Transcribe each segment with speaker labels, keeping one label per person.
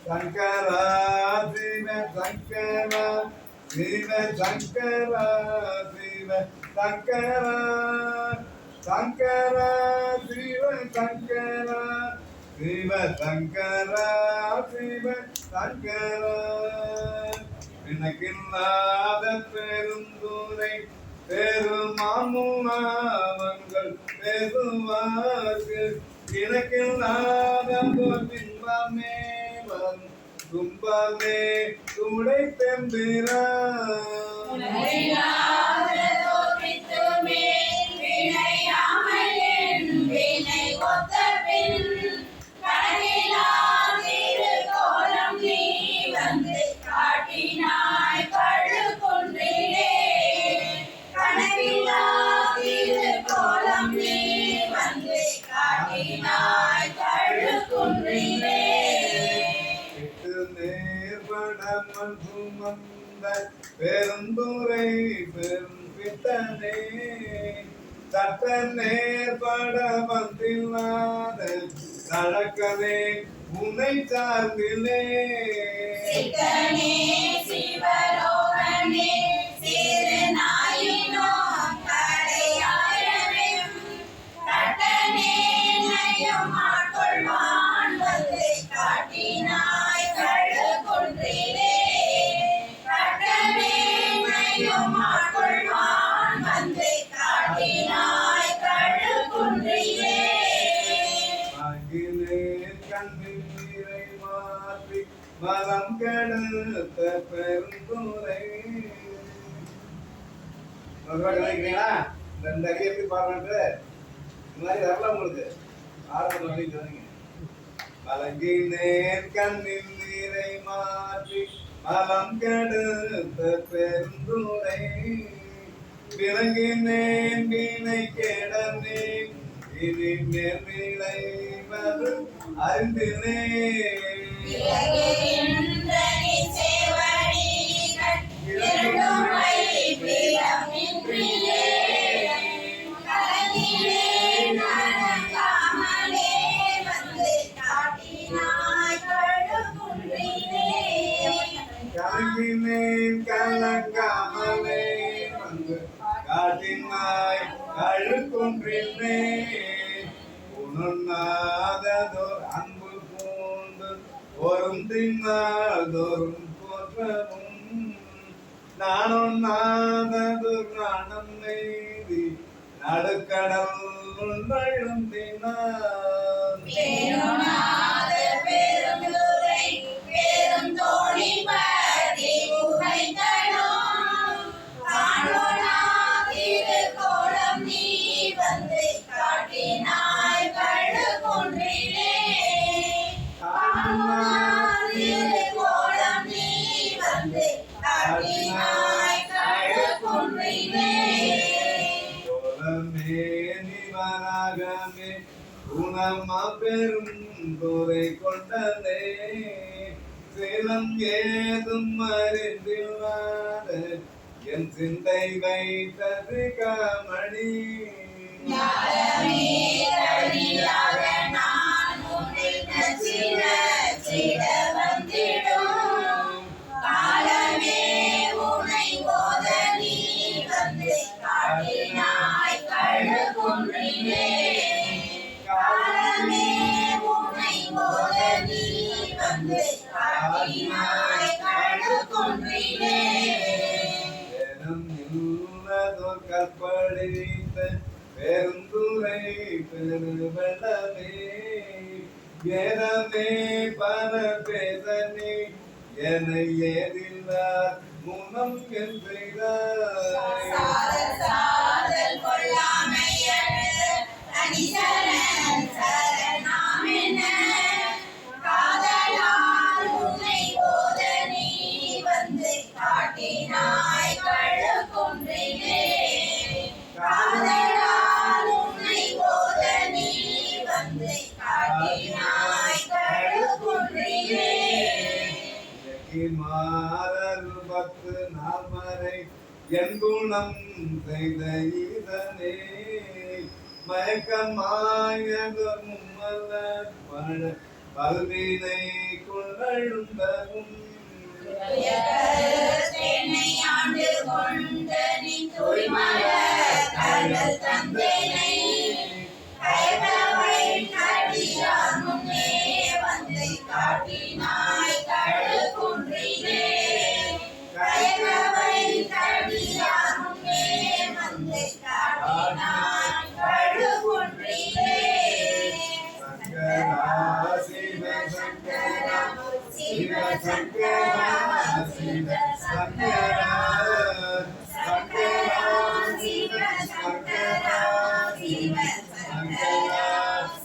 Speaker 1: சங்கரா சிவ சங்கரா சிவ சங்கரா சிவ சங்கரா சங்கரா சிவ சங்கரா சிவ சங்கரா சிவ சங்கரா எனக்கில்லாத பெருந்துரை பெருமாமுனாவங்கள் பேசுவார்கள் எனக்கில்லாத துன்பமே வரும் துன்பமே துடை தெம்பிரா நேர்படமன் சுமந்த பெருந்துரை பெரும் பித்தனே தட்ட நேர்பட வந்தில்லாத நடக்கவே உன்னை சார்ந்திலே
Speaker 2: சிவலோகனே சிறு நாயினோ கடையாயவே கட்டனே நயம் ஆட்கொள்வான் வந்து காட்டினாய் கழுகுன்றிலே கட்டனே நயம் ஆட்கொள்வான் வந்து காட்டினாய் கழுகுன்றிலே
Speaker 1: அகிலே கண்ணீரை மாற்றி மரம் கெடுத்த பெருந்துரை நினைக்கிறீங்களா இந்த அடி எப்படி பாடுறது இந்த மாதிரி வரல உங்களுக்கு ஆரம்பம் பண்ணி சொன்னீங்க மலங்கினேன் கண்ணில் நீரை மாற்றி மலம் கெடுத்த பெருந்துரை விளங்கினேன் வீணை கேடனேன் இனி நேர்விளை மறு அறிந்தினேன் கலங்கினேன் கலங்காமலே வந்து காட்டினாய் கழுக்குன்றிலே உணர்நாததோர் அன்பு பூண்டு ஒரு தின்னாதோறும் போற்றவும் நானும் நாததோர் நாணம் நெய்தி நடுக்கடல் நழுந்தினான் நிவராகமே குணமா பெரும் துறை கொண்டதே சிலம் ஏதும் அறிந்தில்லாத என் சிந்தை வைத்தது காமணி கற்பழித்த பெருந்துரை பெருவெள்ளமே ஏதமே பர பேதனே என்னை ஏதில்லார் முனம் என்றாய் மாறல் பத்து நால்வரை என் குணம் செய்த இதனே மயக்கமாயது மும்மல பல்வினை கொள்ள கழும்பவும்
Speaker 2: என்னை ஆண்டு கொண்ட நீ தூய்மலர் கடல் தந்தேனை கயகவை கடியார் முன்னே வந்து காட்டினாய் கழு குன்றிலே கயகவை கடியார் முன்னே வந்து காட்டினாய் கழு குன்றிலே
Speaker 1: சங்கரா சிவ சங்கரா சிவ சங்கரா சங்கரா சிவ சங்கரா சிவ சங்கரா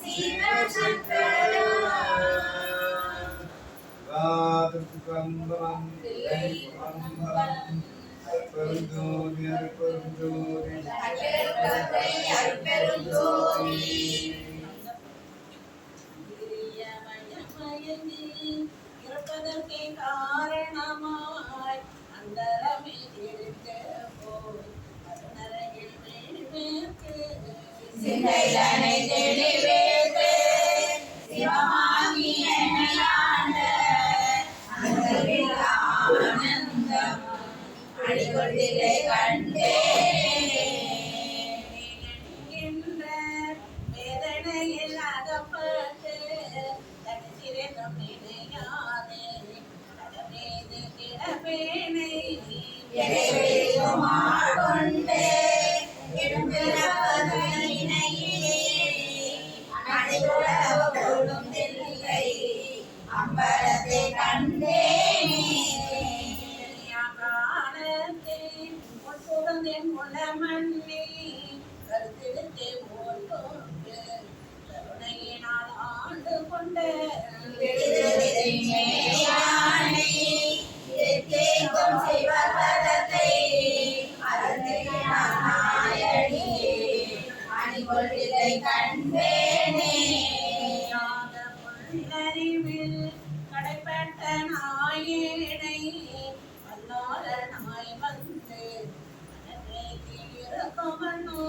Speaker 1: சிவ சங்கரா ராதம்பரம் தெய்வம்பரம் அற்பெருஞ்சோதி அற்பெருஞ்சோதி
Speaker 2: அற்பெருஞ்சோதி
Speaker 3: இருப்பதற்கே காரணமாய் அந்தரமே தெரிந்த போய் அருணரையில் மேற்கு
Speaker 2: சிந்தைதனை தெளிவேத்து சிவமாகி என்னை ஆண்ட அந்தரில் ஆனந்தம் அடிகொண்டிலை கண்டேனே
Speaker 3: என்கின்ற வேதனையில் அகப்பட்டு தன் சிறைக்கும் நினையாதே கடமீது கிடப்பேனை
Speaker 2: எதையும் ஆட்கொண்டு இடும்பிறப்பதனினையே அடிகுலவு கொள்ளுந்தில்லை அம்பலத்தை கண்டேனே
Speaker 3: காணத்தே உட்புகுந்தேன் உளமன்னி கருத்தெடுத்தே ஓட்டோட்டு கருணையினால் ஆண்டு கொண்ட
Speaker 2: விடுதலை கேட்கும் சிவபதத்தை அருணையாயடியே அணிகொள்ளிலை கண்டேனே
Speaker 3: புல்லறிவில் கடைப்பட்ட நாயேனை வல்லாளனாய் வந்து மனமே தீரக்கமனோ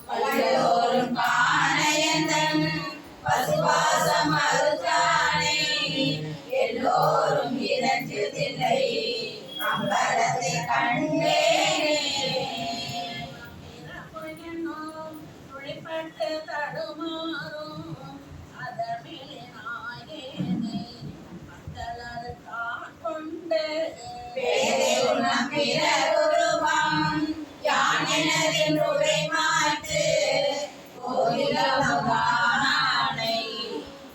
Speaker 2: பல்லோரும் காணையந்தன் பசுவாசம் மறுத்தானே எல்லோரும் இறஞ்சுதில்லை அம்பலத்தை கண்டேனே
Speaker 3: துளிப்பட்டு தடுமாறும் அதமிழ் நாயேனை மங்களது தான் கொண்டு
Speaker 2: பேதை உணம் பிறருருவம் யானெனதின் உரை மாற்று கோயிலானை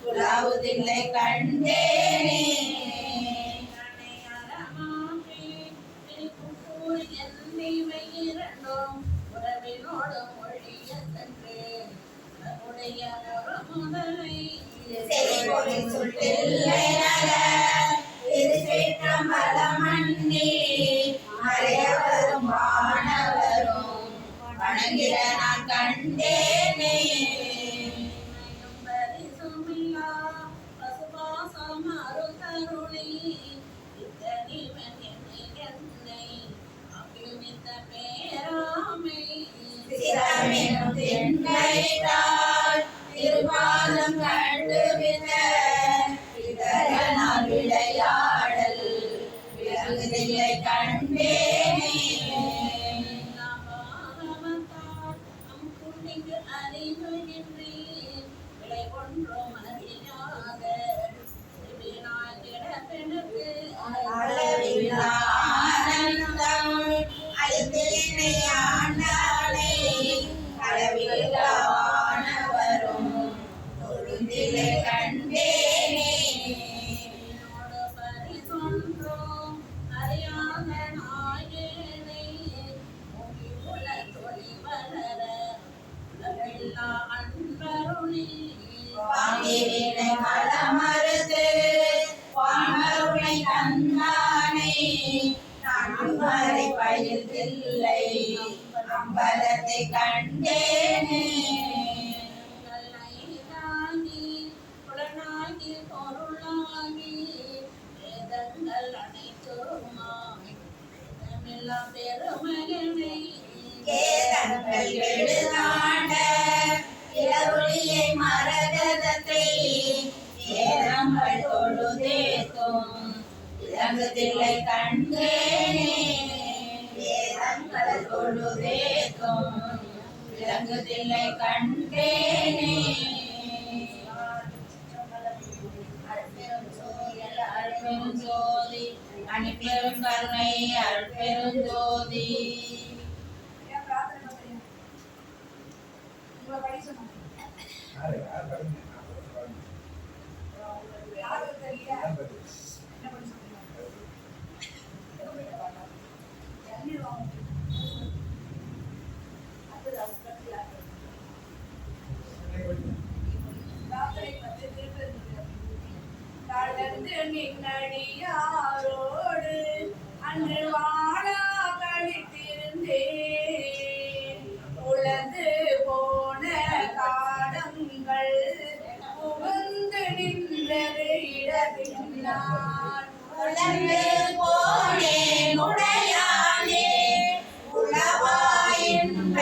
Speaker 2: உலாவுதில்லை கண்டேனே செய்பொருள் சொல்லில்லை நலர் திருச்சிற்றம்பலமன்னி மறையவரும் வானவரும் வணங்கிட நான் கண்டேனே சிரமெனும் தென்கைத்தால் திருபாதம் கண்டுவிட்ட இதனால் விளையாடல் விலகுதில்லை கண்டேனே அளவில்லா ஆனந்தம் அளித்து என்னை ஆண்டாளே அளவில்லா வானவரும் தொழுந்திலை கண்டேனே வாங்கிவினை மலமறுத்து வான்மருணை தந்தானே நான் வரை பயிர்தில்லை அம்பலத்தை கண்டேனே கேதங்கள் எழுதாண்ட இளவொளியை மரகதத்தை ஏதங்கள் தொழுதேத்தோ ஏத்தும் விளங்குதில்லை கண்டேனே வேதங்கள் தொழுதேத்தும் விளங்குதில்லை கண்டேனே அருட்பெருஞ்சோதி அணிபெரும் கருணை அருட்பெருஞ்சோதி
Speaker 3: தளர்ந்து நின்னடியாரோடு அன்று வாழா கழித்திருந்தேன் உலர்ந்து போன காலங்கள் புகுந்து நின்றது இடத்தினான்
Speaker 2: உலர்ந்து போனேன் உடையானே உளவாயின்ப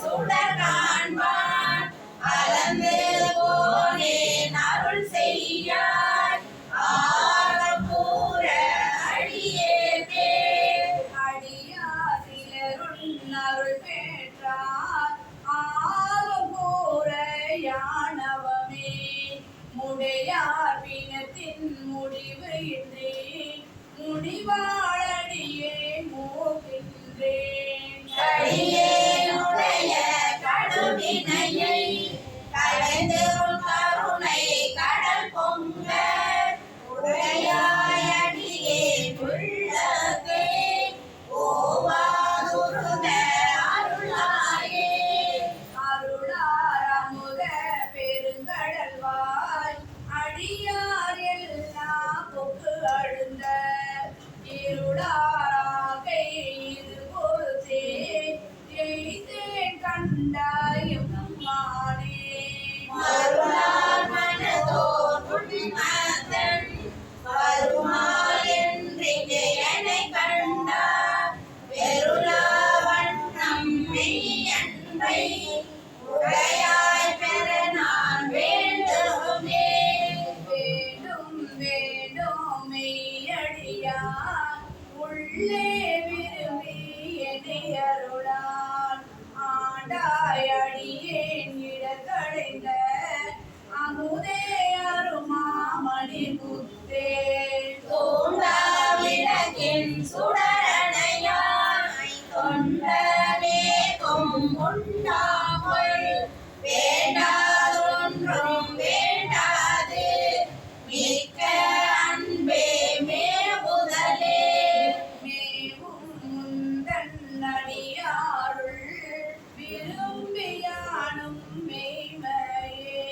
Speaker 2: சுடர் காண்பான் அலர்ந்து போனேன் அருள் செய்யாய் ஆகக்கூற அடியேற்கே
Speaker 3: அடியார் சிலருள் அருள் பெற்றார் ஆகும் கூறையானவமே முடையார் பிணத்தின் முடிவு இன்றே முடிவாளடியே மூக்கின்றேன்
Speaker 2: அடியேனுடைய கடுவினையை களைந்து உன் கருணை கடல் பொங்க உடையாய் அடியே உள்ளதே ஓவாதுருக அருளாயே
Speaker 3: அருளார் அமுத பெருங்கடல்வாய் அடியார் எல்லாம் பொக்கு அழுந்த இருளாராகை இது பொறுத்தே எய்தேன் கண்டாயும் மானே
Speaker 2: மருளார் மனதோர் உண்மத்தன் வருமால் என்றிங்கே என்னை கண்டார் வெருளா வண்ணம் மெய்யன்பை உடையாய் பெற நான் வேண்டுமே
Speaker 3: வேண்டும் வேண்டும் மெய்யடியார் உள்ளே விரும்பி என்னை அருளான் ஆண்டாய் அடியேன் இடக்கடைந்த அமுதே அருமாமணி முத்தே
Speaker 2: தூண்டா விளக்கின் சுடரணையாய் தொண்டனே கொம்புண்டாமல் வேண்டாதொன்றும் வேண்டாது மிக்க அன்பே மேவுதலே
Speaker 3: மேவும் முந்தன் அடியாருள் விரும்பியானும் மெய்மையே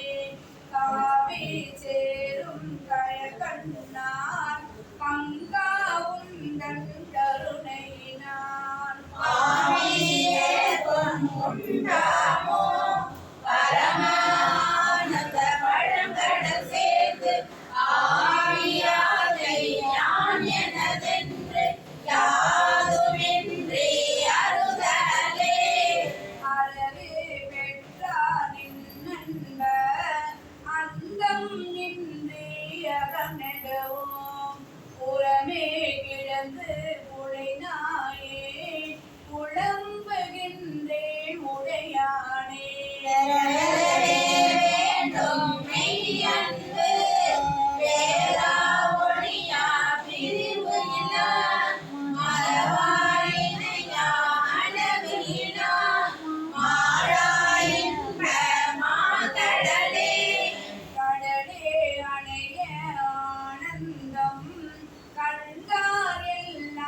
Speaker 3: காவி சேரும் கழகண்ணான் பங்கா உந்தன் கருணையினான்
Speaker 2: ஆவியே கொண்டுண்டாமோ பரமானந்த பழங்கடல் சேர்த்து ஆவியாதை யான் எனதென்று யாதுமின்றி அருதலே
Speaker 3: அறவே பெற்றார் நின்னன்ப அந்தம் நின்றி அகமெடவும் புறமே கிடந்து புழைநாயே புலம்புகின்றேன் உடையானே
Speaker 2: வேண்டும் மெய்யன்பு வேறா ஒளியா பிரிவு இல்லா மறவாயினையா அளவிலா மாறாயின்ப மாதடலே
Speaker 3: கடலே அணைய ஆனந்தம் கண்டார் எல்லாம்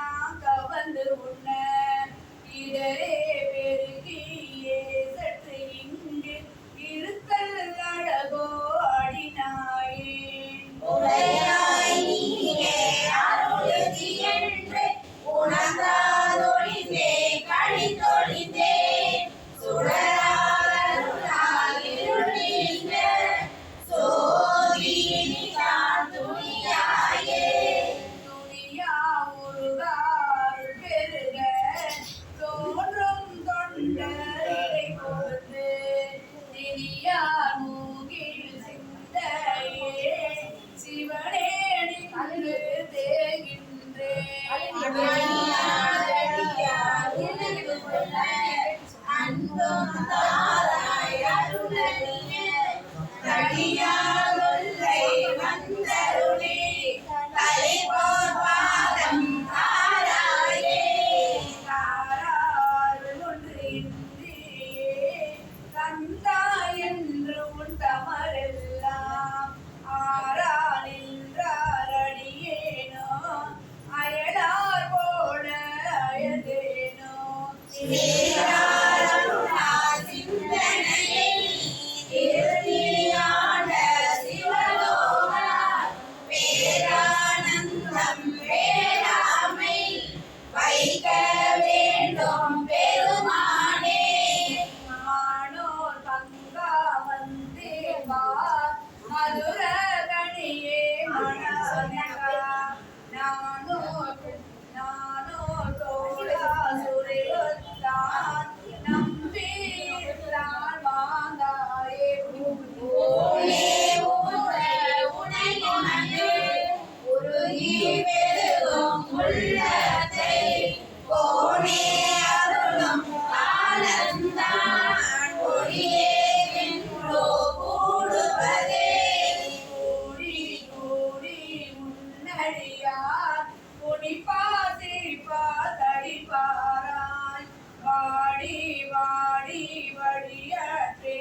Speaker 3: அடியார் குடிப்பார் சிரிப்பார் தடிப்பாராய் வாடி வாடி வடியற்றே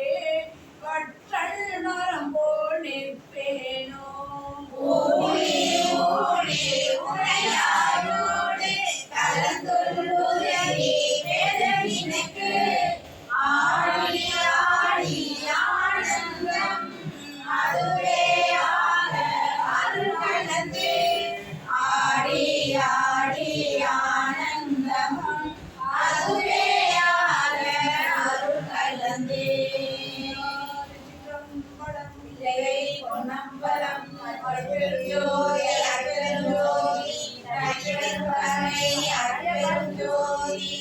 Speaker 3: வற்றல் மரம் போல் நிற்பேனோ
Speaker 2: ஓடி ஓடி உரையாரோடு கலந்துள்ளுதவி வேதனினுக்கு ஆடி ஆடி ஆனந்தம் அதுவே ஆக அருள் கலந்து ஆடி ஆடி ஆனந்தம் அதுவே ஆக அருள் கலந்து பிள்ளையை பொன்னம்பலம் அருள்ஜோதி அருள்ஜோதி தனிப்பெரும்பறை அருள்ஜோதி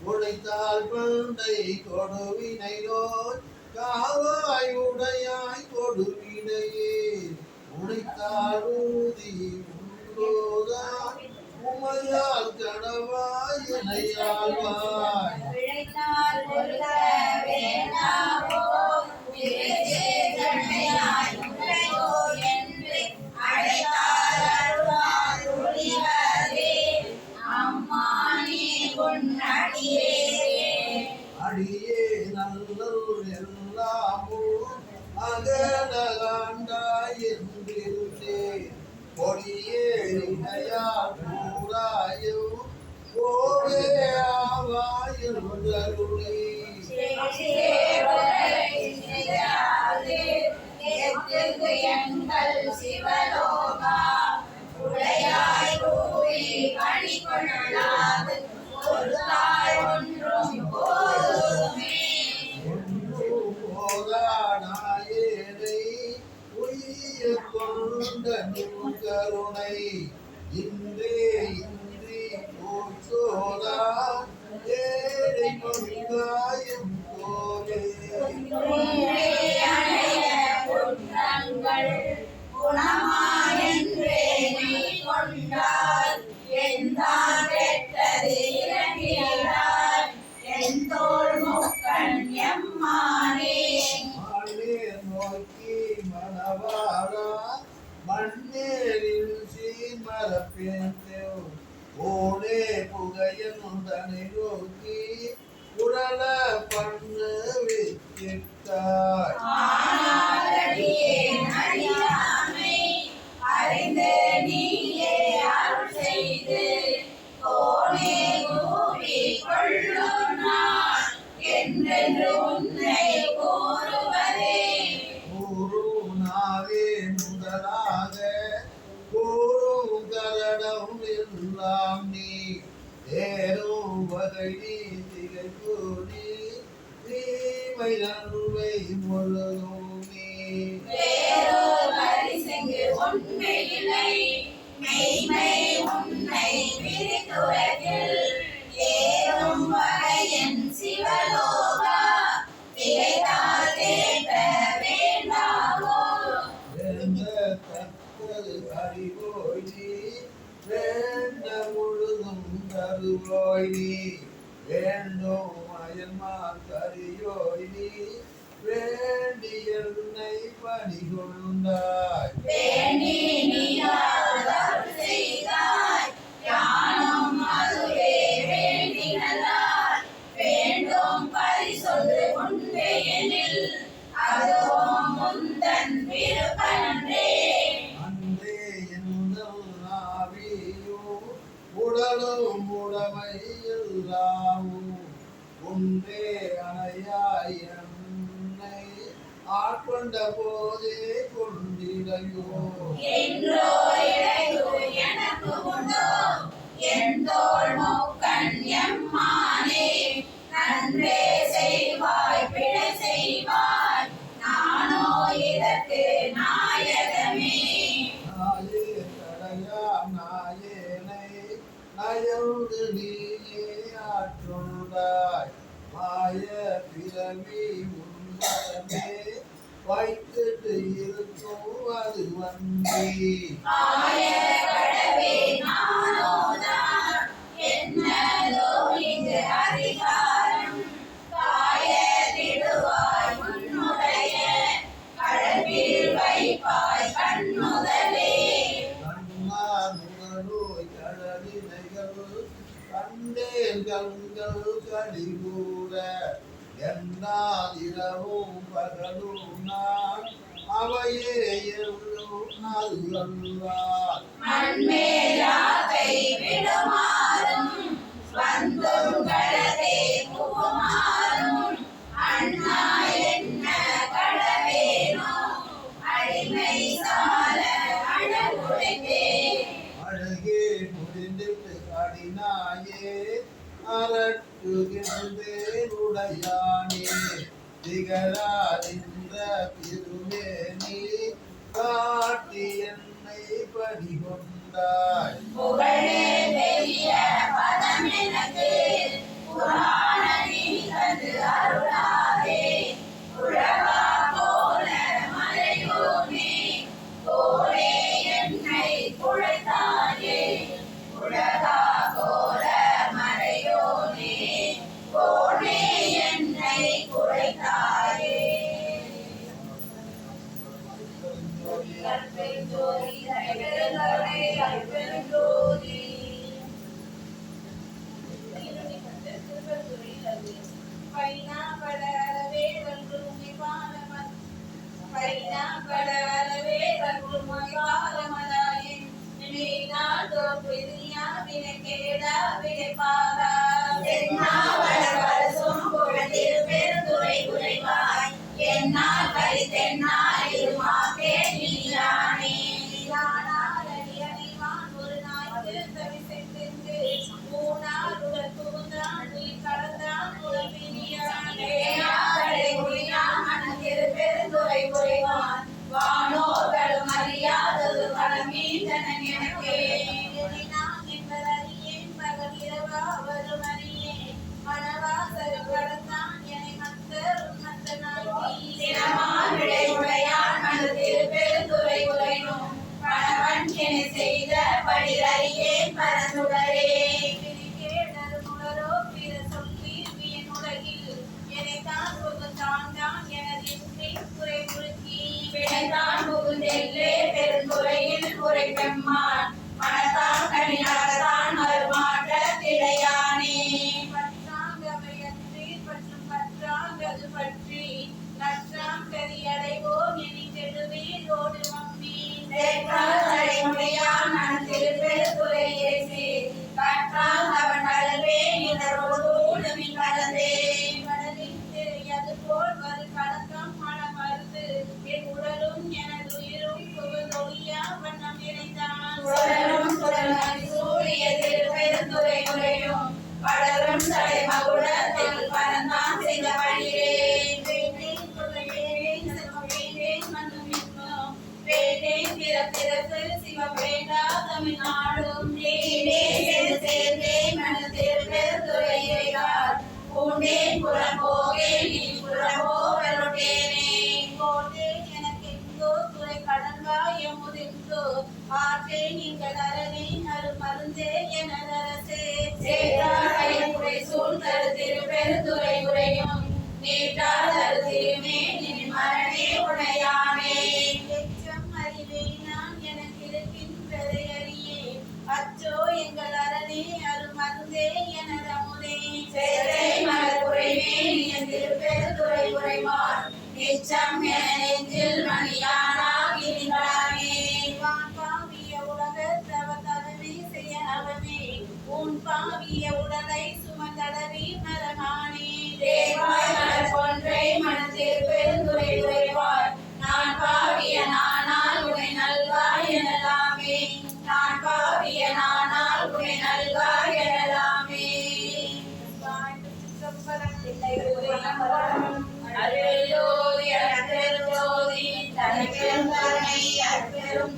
Speaker 4: உழைத்தால் பண்டை கொடுவினை நோய் காவாய் உடையாய் கொடுவினையே உழைத்தால் ஊதி உண்டோதான் உமையால் கடவாய் இணையாழ்வாய்
Speaker 2: பிழைத்தால் கொல்ல வேண்டாமோ பிழைத்தே தன்னையாய் உரையோ என்று அழைத்தால் அருளால் ஒளிவதே அம்மா நீ உன் அடியே
Speaker 4: அடியே நல்லருள் எல்லாமும் அகலகாண்டாய் என்றிருந்தே பொடியே இணையார் கூறாயும் ஓவே ஆவாயுள்ளருளி
Speaker 2: எங்கள் சிவலோகா உடையாய் கூறி பணி கொள்ளாது ஒரு தாய் ஒன்றும் போதுமே
Speaker 4: ஒன்றும் போதானாயேனை உய்ய கொண்ட நின் கருணை இன்றே இன்றி போச்சோதா ஏழை கொண்டாயும் போலே
Speaker 2: அணைய குற்றங்கள் குணமாயென்றே நீ கொண்டால் எந்தான் கெட்டது இறங்கினார் என் தோள் முக்கண் எம்மானே
Speaker 4: மாலே நோக்கி மணவாழா மண்ணேரில் சீமரப்பேன் ஓடே புகையன் தனை நோக்கி உடல பண்ணு வித்திட்டாய்
Speaker 2: ஆனாலடியே அறியாமை அறிந்து நீயே அருள் செய்து கோனே கூவி கொள்ளும் நாள் என்றென்று உன்னை கூறுவதே
Speaker 4: நாவே முதலாக கூறும் கரடம் எல்லாம் நீ தேரும் வகை நீ திகை கூறி தீமை நன்மை முழுதும் நீ
Speaker 2: வேறோ பரிசங்கு உண்மையில்லை மெய்மை உன்னை விரித்துரைக்கில் ஏறும் வகையன் சிவலோகா திகைத்தால் தேற்ற வேண்டாமோ
Speaker 4: வேண்ட தக்கது அறிவோய் நீ வேண்ட முழுதும் தருவோய் நீ வேண்டும் அயல்மார் கரியோய் நீ வேண்டி என்னை பணிகொண்டாய்
Speaker 2: வேண்டி நீயால் அருள் செய்தாய் ஞானம் அதுவே வேண்டினதால் வேண்டும் பரிசொன்று உண்மையெனில் அதுவும் முந்தன் விருப்பன்றே
Speaker 4: அன்றே என்னும் நாவியோ உடலும் உடமை எல்லாமும் ஒன்றே அணையாய் என்னை ஆட்கொண்ட போதே கொண்டிடையோ
Speaker 2: என்றோ இடையோ எனக்கு உண்டோ என் தோள் மூக்கண் எம்மானே நன்றே செய்வாய் பிழை செய்வாய் நானோ இதற்கு நாயகமே
Speaker 4: நாயே தடையாம் நாயேனை நயந்து நீயே ஆற்றுண்டாய் மாய பிறவி உன்மரமே வைத்துட்டு இருக்கும் அது வந்தி
Speaker 2: ஆய கடவே நானோதான் என்னதோ இங்கு அதிகாரம் காய திடுவாய் உன்னுடைய
Speaker 4: அருளுனார் அவையே எவ்வளவு நல்லல்லார்
Speaker 2: மண்மேலாகை விடுமாறும் வந்தும் கடலே புகுமாறும் அண்ணா என்ன கடவேனோ அடிமை சால அழகுடைந்தே
Speaker 4: அழகே முடிந்திட்டு அடினாயே அரட்டுகின்றேன் உடையானே திகழாதின்ற திருமேனி காட்டி என்னை பறிகொண்டாய்
Speaker 2: புகழே பெரிய பதம் எனக்கு புராண நீங்கது அருளாதே உழவா போல மறையோனே போலே என்னை குழைத்தாயே உலகா போல மறையோனே போலே என்னை குழைத்தாயே கற்பெருஞ்சோதி கற்பெருங்கருணை கற்பெருஞ்சோதி பைனாபடவே கல்குமை பாலமத் பைனாபடவே கல்குமை பாலமதாயின் நீனாதோ பிரியா வினகேடா வினபாரா தென்னாவட வரசும் குழந்தைர் பெருந்துரை குறைவாய் என்னால் கரி தென்னால் இருமாக்கே நீயானே நீயானாரடியணிவான் ஒரு நாய்க்கு தவி சென்று மூணார் உடல் புகுந்தான் உயிர் கடந்தான் உடம்பினியானே கடை குடியான் மனதிரு பெருந்துரை குறைவான் வானோர்களும் அறியாதது கடமீந்தனன் எனக்கே நான் என்பதறியேன் பகல் இரவா வரும் அறியேன் மனவாசல் கடந்தான் என்னை மத்தரும் மத்தனாய் உடையான் மனதிரு பெருந்துரை குறையும் பணவன் என செய்த படிதறியேன் பரந்துடரே பிரிகேடர் முடரோ பிற சொல்லி என் உலகில் என்னைத்தான் புகுந்தான் தான் எனதின்றி குறை குறுக்கி வினைத்தான் புகுந்தெல்லே பெருந்துறையில் குறை பெம்மான் மனத்தான் கனியாகத்தான் மறுமாற்ற திளையானே பற்றாங்கவையன்றி பற்றும் பற்றாங்கது பற்றி நற்றாம் கரியடைவோம் இனி கெடுவீரோடு மம்மி தேற்றால் மனத்தில் பெருந்துரை ஏசி கற்றால் அவன் கடலே இதரோடு மின் கலந்தே கடலின் தெரியாது போல் வரு கலக்கம் மனம் மருந்து என் உடலும் எனது உயிரும் புகழொழியா வண்ணம் நிறைந்தான் உடலும் குரலாய் சூழிய திருப்பெருந்துரை குறையும் படரும் தலை மகுடத்தில் பரந்தான் செய்த பணியே வேண்டேன் கொள்ளையேன் செல்வம் வேண்டேன் மண்ணும் இன்னும் வேண்டேன் பிறப்பிறப்பு சிவம் வேண்டா தமிழ்நாடும் தேனேன் சேர்ந்தேன் மனத்தில் பெருந்துரையார் பூண்டேன் புறம் போகேன் நீ புறம் போவருட்டேனே போட்டேன் எனக்கெங்கோ துறை கடங்காய முதிர்ந்தோ ஆற்றேன் எங்கள் அரணே அரு மருந்தே எனதரசே சேராய குறை சூழ்ந்தரு திருப்பெருந்துரை உரையும் நீட்டால் அரு திருமே நின் மரணே உடையானே எச்சம் அறிவே நான் எனக்கு இருக்கின்றதை அறியே அச்சோ எங்கள் அரணே அரு மருந்தே எனதமுதே சேரை மலர் குறைவே நீ திருப்பெருந்துரை உரைவான் நிச்சம் என நெஞ்சில் மணியானாகினானே வான் பாவிய உலகத்தவ ததவி செய்ய அவனே உன் பாவிய உடலை சுமந்தடவி மரமானே தேவாய் மலர் கொன்றை மனத்தில் பெருந்துரை உரைவாய் நான் பாவிய நானால் உனை நல்வாய் எனலாமே நான் பாவிய நானால் உனை நல்வாய் எனலாமே அருள்ஜோதி அருட்பெருஞ்சோதி தனிப்பெரும் கருணை அருட்பெரும்